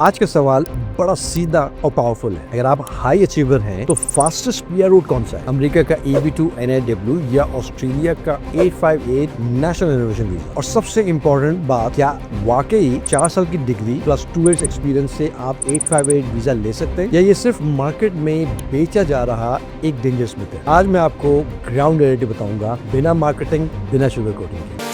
आज का सवाल बड़ा सीधा और पावरफुल है। अगर आप हाई अचीवर हैं तो फास्टेस्ट पीआर रूट कौन सा है? अमेरिका का EB2 NIW या ऑस्ट्रेलिया का 858 नेशनल इनोवेशन वीजा? और सबसे इम्पोर्टेंट बात, क्या वाकई 4 साल की डिग्री प्लस 2 इयर्स एक्सपीरियंस से आप 858 वीजा ले सकते हैं या ये सिर्फ मार्केट में बेचा जा रहा एक डेंजरस मिथ है? आज मैं आपको ग्राउंड रियलिटी बताऊंगा, बिना मार्केटिंग, बिना शुगर कोटिंग के।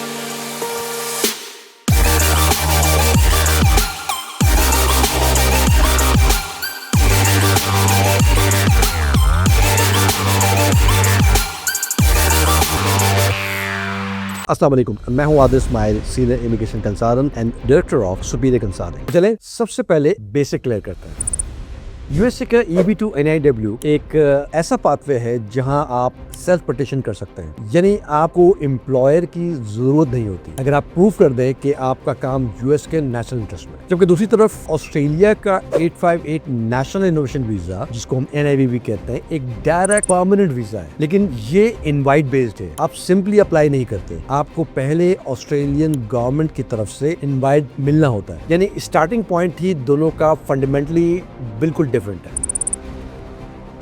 अस्सलाम वालेकुम, मैं हूं Adil Ismail, senior immigration consultant and director of superior consulting. चलें सबसे पहले बेसिक क्लियर करते हैं। यूएसए का EB2 NIW एक ऐसा पाथवे है जहां आप सेल्फ पटिशन कर सकते हैं, यानी आपको एम्प्लॉयर की जरूरत नहीं होती अगर आप प्रूव कर दें कि आपका काम यूएस के नेशनल इंटरेस्ट में। जबकि दूसरी तरफ ऑस्ट्रेलिया का 858 नेशनल इनोवेशन वीजा, जिसको हम NIV भी कहते हैं, एक डायरेक्ट परमानेंट वीजा है, लेकिन ये इनवाइट बेस्ड है। आप सिंपली अप्लाई नहीं करते, आपको पहले ऑस्ट्रेलियन गवर्नमेंट की तरफ से इनवाइट मिलना होता है। यानी स्टार्टिंग पॉइंट ही दोनों का फंडामेंटली बिल्कुल डिफरेंट है।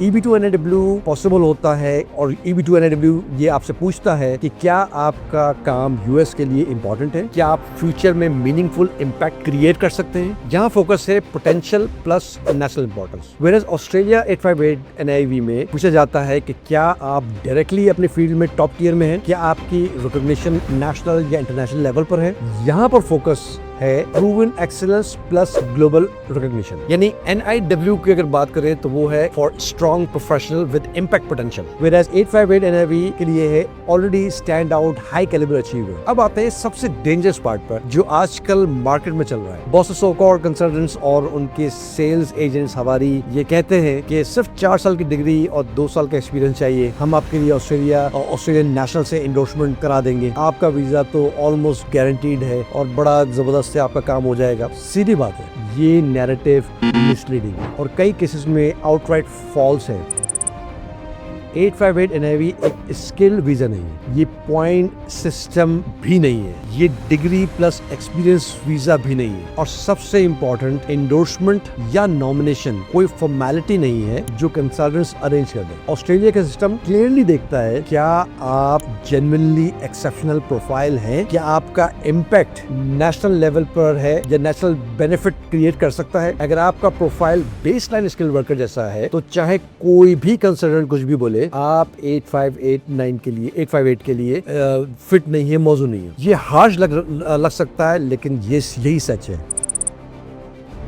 EB2 NIW पॉसिबल होता है और EB2 NIW ये आपसे पूछता है कि क्या आपका काम यूएस के लिए इंपॉर्टेंट है, क्या आप फ्यूचर में मीनिंगफुल इम्पैक्ट क्रिएट कर सकते हैं। यहाँ फोकस है potential plus national importance. Whereas Australia 858 NIV में पूछा जाता है कि क्या आप डायरेक्टली अपने फील्ड में टॉप टियर में हैं, क्या आपकी रिकॉग्निशन नेशनल या इंटरनेशनल लेवल पर है। यहाँ पर फोकस है proven excellence plus global recognition. यानी NIW की अगर बात करें तो वो है for strong professional with impact potential, whereas 858 NIV के लिए है already stand out high calibre achiever. अब आते हैं सबसे डेंजरस पार्ट पर जो आजकल मार्केट में चल रहा है। बॉसेस और कंसल्टेंट्स और उनके सेल्स एजेंट्स हमारी ये कहते हैं कि सिर्फ 4 साल की डिग्री और 2 साल का एक्सपीरियंस चाहिए, हम आपके लिए ऑस्ट्रेलिया और ऑस्ट्रेलियन नेशनल से इंडोर्समेंट करा देंगे, आपका वीजा तो ऑलमोस्ट गारंटीड है और बड़ा जबरदस्त से आपका काम हो जाएगा। सीधी बात है, ये नैरेटिव मिसलीडिंग है और कई केसेस में आउटराइट फॉल्स है। 858 NIV एक स्किल वीजा नहीं है, ये पॉइंट सिस्टम भी नहीं है, ये डिग्री प्लस एक्सपीरियंस वीजा भी नहीं है और सबसे इंपॉर्टेंट एंडोर्समेंट या नॉमिनेशन कोई फॉर्मेलिटी नहीं है जो कंसल्टेंट्स अरेंज कर दें। ऑस्ट्रेलिया का सिस्टम क्लियरली देखता है क्या आप जेन्युइनली एक्सेप्शनल प्रोफाइल हैं, क्या आपका इम्पैक्ट नेशनल लेवल पर है या नेशनल बेनिफिट क्रिएट कर सकता है। अगर आपका प्रोफाइल बेसलाइन स्किल वर्कर जैसा है तो चाहे कोई भी कंसल्टेंट कुछ भी बोले, आप 8589 के लिए 858 के लिए फिट नहीं है, मौजूद नहीं है। ये हार्श लग सकता है लेकिन यही सच है।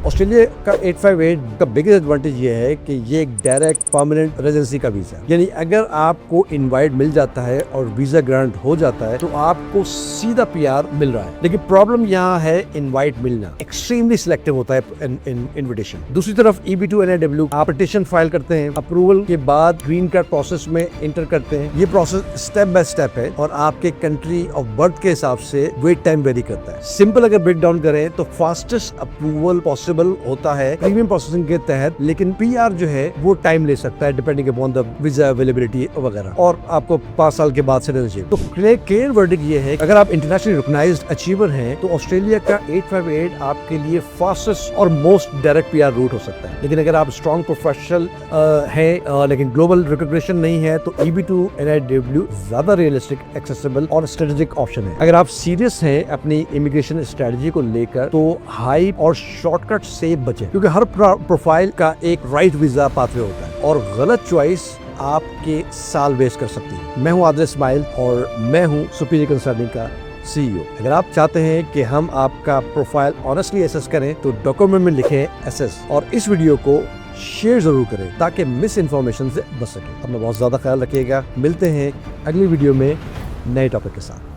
ऑस्ट्रेलिया का 858 का बिगेस्ट एडवांटेज ये है कि ये एक डायरेक्ट परमानेंट रेजिडेंसी का वीजा है। यानी अगर आपको इनवाइट मिल जाता है और वीजा ग्रांट हो जाता है तो आपको सीधा PR मिल रहा है। लेकिन प्रॉब्लम यहाँ है इनवाइट मिलना एक्सट्रीमली सिलेक्टिव होता है इनविटेशन। दूसरी तरफ EB2 NIW आप पिटीशन फाइल करते हैं, अप्रूवल के बाद ग्रीन कार्ड प्रोसेस में इंटर करते हैं। ये प्रोसेस स्टेप बाय स्टेप है और आपके कंट्री ऑफ बर्थ के हिसाब से वेट टाइम वेरी करता है। सिंपल अगर ब्रेक डाउन करें तो फास्टेस्ट अप्रूवल पॉसिबल होता है प्रीमियम प्रोसेसिंग के तहत, लेकिन PR जो है वो टाइम ले सकता है depending upon the visa availability वगैरह, और आपको 5 साल के बाद से रहना चाहिए। तो क्लियर वर्डिक्ट ये है, अगर आप इंटरनेशनली रिकॉग्नाइज्ड अचीवर हैं तो ऑस्ट्रेलिया का 858 आपके लिए फास्टेस्ट और मोस्ट डायरेक्ट PR रूट हो सकता है। लेकिन अगर आप स्ट्रॉन्ग प्रोफेशनल हैं लेकिन ग्लोबल रिकॉग्निशन नहीं है तो EB2 NIW ज्यादा रियलिस्टिक, एक्सेसिबल और स्ट्रेटेजिक ऑप्शन है। अगर आप सीरियस हैं अपनी इमिग्रेशन स्ट्रेटजी को लेकर तो हाइप और शॉर्टकट से बचे, क्योंकि हर प्रोफाइल का एक राइट वीजा पाथवे होता है और गलत चॉइस आपके साल वेस्ट कर सकती है। मैं हूं आदिल इस्माइल और मैं हूं सुपीरियर कंसल्टिंग का CEO। अगर आप चाहते हैं कि हम आपका प्रोफाइल ऑनेस्टली एसेस करें तो डॉक्यूमेंट में लिखें एसेस और इस वीडियो को शेयर जरूर करें ताकि मिस इन्फॉर्मेशन से बच सके। अपना बहुत ज्यादा ख्याल रखिएगा। मिलते हैं अगली वीडियो में नए टॉपिक के साथ।